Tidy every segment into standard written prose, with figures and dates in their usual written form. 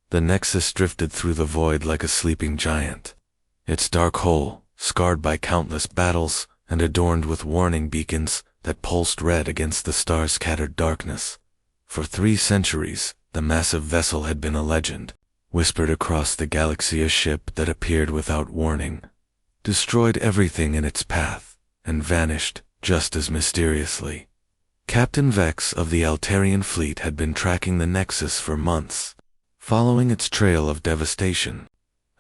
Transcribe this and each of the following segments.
The Nexus drifted through the void like a sleeping giant. Its dark hull, scarred by countless battles and adorned with warning beacons that pulsed red against the star-scattered darkness. For 3 centuries, the massive vessel had been a legend, whispered across the galaxy, a ship that appeared without warning, destroyed everything in its path, and vanished just as mysteriously. Captain Vex of the Altarian fleet had been tracking the Nexus for months, following its trail of devastation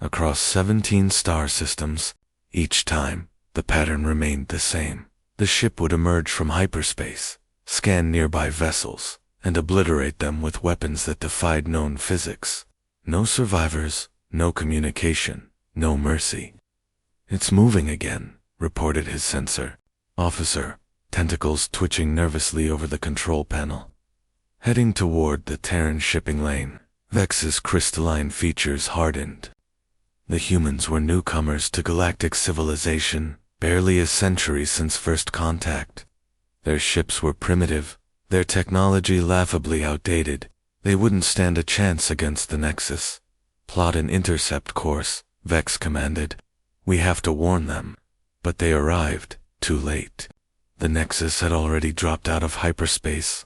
across 17 star systems. Each time, the pattern remained the same. The ship would emerge from hyperspace, scan nearby vessels, and obliterate them with weapons that defied known physics. No survivors, no communication, no mercy. "It's moving again," reported his sensor officer, tentacles twitching nervously over the control panel. Heading toward the Terran shipping lane, Vex's crystalline features hardened. The humans were newcomers to galactic civilization, barely a century since first contact. Their ships were primitive, their technology laughably outdated. They wouldn't stand a chance against the Nexus. "Plot an intercept course," Vex commanded. "We have to warn them." But they arrived too late. The Nexus had already dropped out of hyperspace,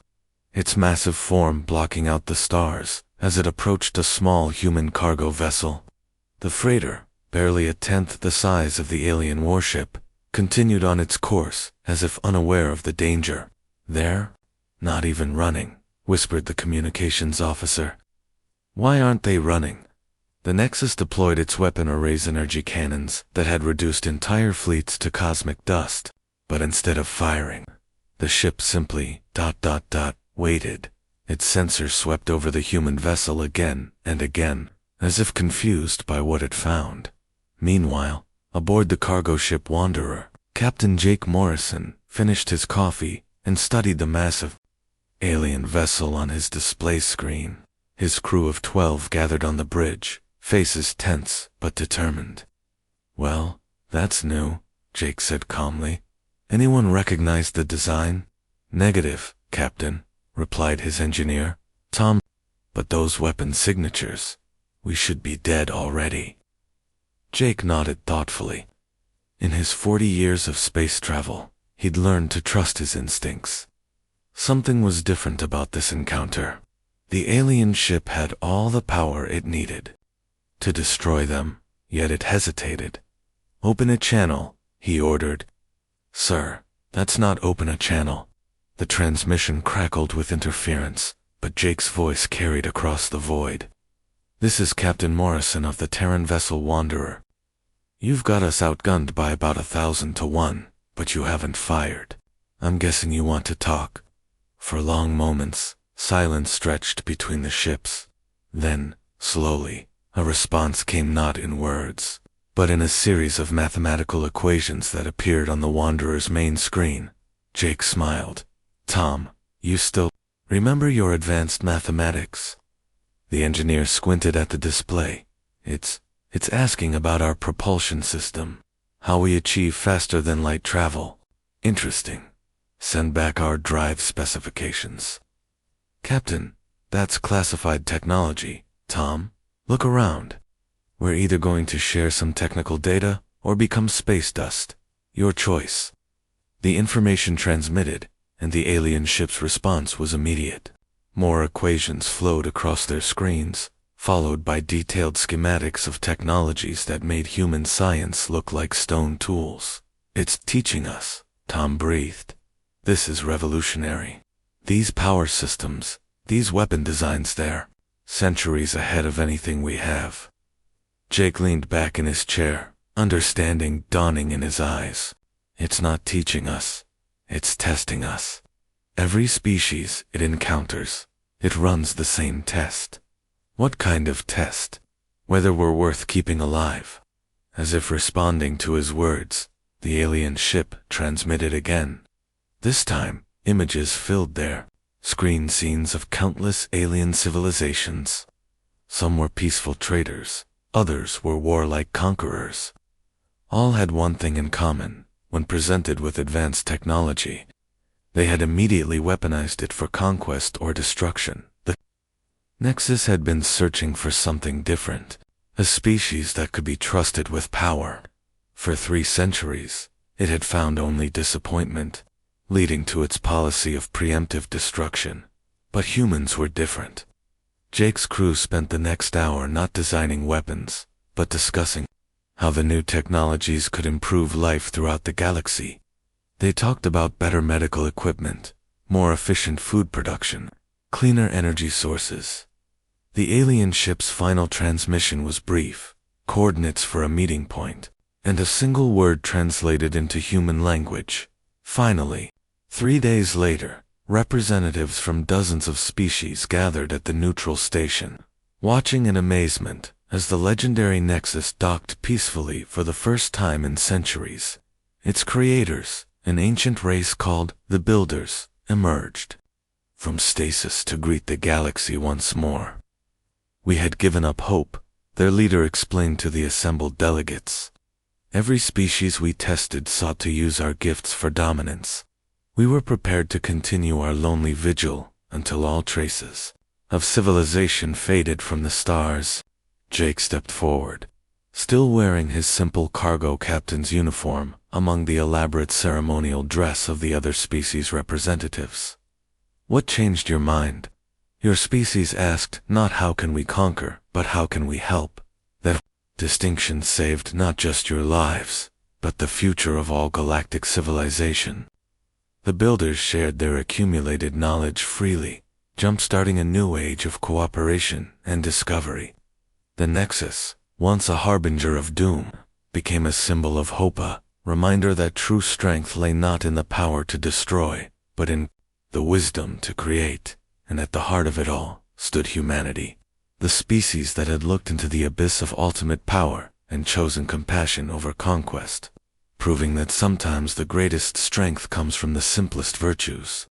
its massive form blocking out the stars as it approached a small human cargo vessel. The freighter, barely a tenth the size of the alien warship, continued on its course as if unaware of the danger. "There? Not even running," whispered the communications officer. "Why aren't they running?" The Nexus deployed its weapon array's energy cannons that had reduced entire fleets to cosmic dust. But instead of firing, the ship simply ... waited. Its sensors swept over the human vessel again and again, as if confused by what it found. Meanwhile, aboard the cargo ship Wanderer, Captain Jake Morrison finished his coffee and studied the massive alien vessel on his display screen. His crew of 12 gathered on the bridge, faces tense but determined. "Well, that's new," Jake said calmly. "Anyone recognize the design?" "Negative, Captain," replied his engineer, Tom. "But those weapon signatures. We should be dead already." Jake nodded thoughtfully. In his 40 years of space travel, he'd learned to trust his instincts. Something was different about this encounter. The alien ship had all the power it needed to destroy them, yet it hesitated. "Open a channel," he ordered. "Sir, that's not open a channel." The transmission crackled with interference, but Jake's voice carried across the void. "This is Captain Morrison of the Terran vessel Wanderer. You've got us outgunned by about 1,000 to 1, but you haven't fired. I'm guessing you want to talk." For long moments, silence stretched between the ships. Then, slowly, a response came, not in words, but in a series of mathematical equations that appeared on the Wanderer's main screen. Jake smiled. "Tom, you still remember your advanced mathematics?" The engineer squinted at the display. It's asking about our propulsion system, how we achieve faster than light travel." "Interesting. Send back our drive specifications." "Captain, that's classified technology, Tom. Look around. We're either going to share some technical data or become space dust. Your choice." The information transmitted, and the alien ship's response was immediate. More equations flowed across their screens, followed by detailed schematics of technologies that made human science look like stone tools. "It's teaching us," Tom breathed. "This is revolutionary. These power systems, these weapon designs, they're centuries ahead of anything we have." Jake leaned back in his chair, understanding dawning in his eyes. "It's not teaching us. It's testing us. Every species it encounters, it runs the same test." "What kind of test?" "Whether we're worth keeping alive." As if responding to his words, the alien ship transmitted again. This time, images filled their screen scenes of countless alien civilizations. Some were peaceful traders, others were warlike conquerors. All had one thing in common: when presented with advanced technology, they had immediately weaponized it for conquest or destruction. The Nexus had been searching for something different, a species that could be trusted with power. For 3 centuries, it had found only disappointment, leading to its policy of preemptive destruction. But humans were different. Jake's crew spent the next hour not designing weapons, but discussing how the new technologies could improve life throughout the galaxy. They talked about better medical equipment, more efficient food production, cleaner energy sources. The alien ship's final transmission was brief, coordinates for a meeting point, and a single word translated into human language. Finally, 3 days later, representatives from dozens of species gathered at the neutral station, watching in amazement as the legendary Nexus docked peacefully for the first time in centuries. Its creators, an ancient race called the Builders, emerged from stasis to greet the galaxy once more. We had given up hope, their leader explained to the assembled delegates. Every species we tested sought to use our gifts for dominance. We were prepared to continue our lonely vigil until all traces of civilization faded from the stars. Jake stepped forward, still wearing his simple cargo captain's uniform among the elaborate ceremonial dress of the other species' representatives. What changed your mind? Your species asked not how can we conquer, but how can we help. That distinction saved not just your lives, but the future of all galactic civilization. The Builders shared their accumulated knowledge freely, jump-starting a new age of cooperation and discovery. The Nexus, once a harbinger of doom, became a symbol of hope, a reminder that true strength lay not in the power to destroy, but in the wisdom to create. And at the heart of it all stood humanity, the species that had looked into the abyss of ultimate power and chosen compassion over conquest, proving that sometimes the greatest strength comes from the simplest virtues.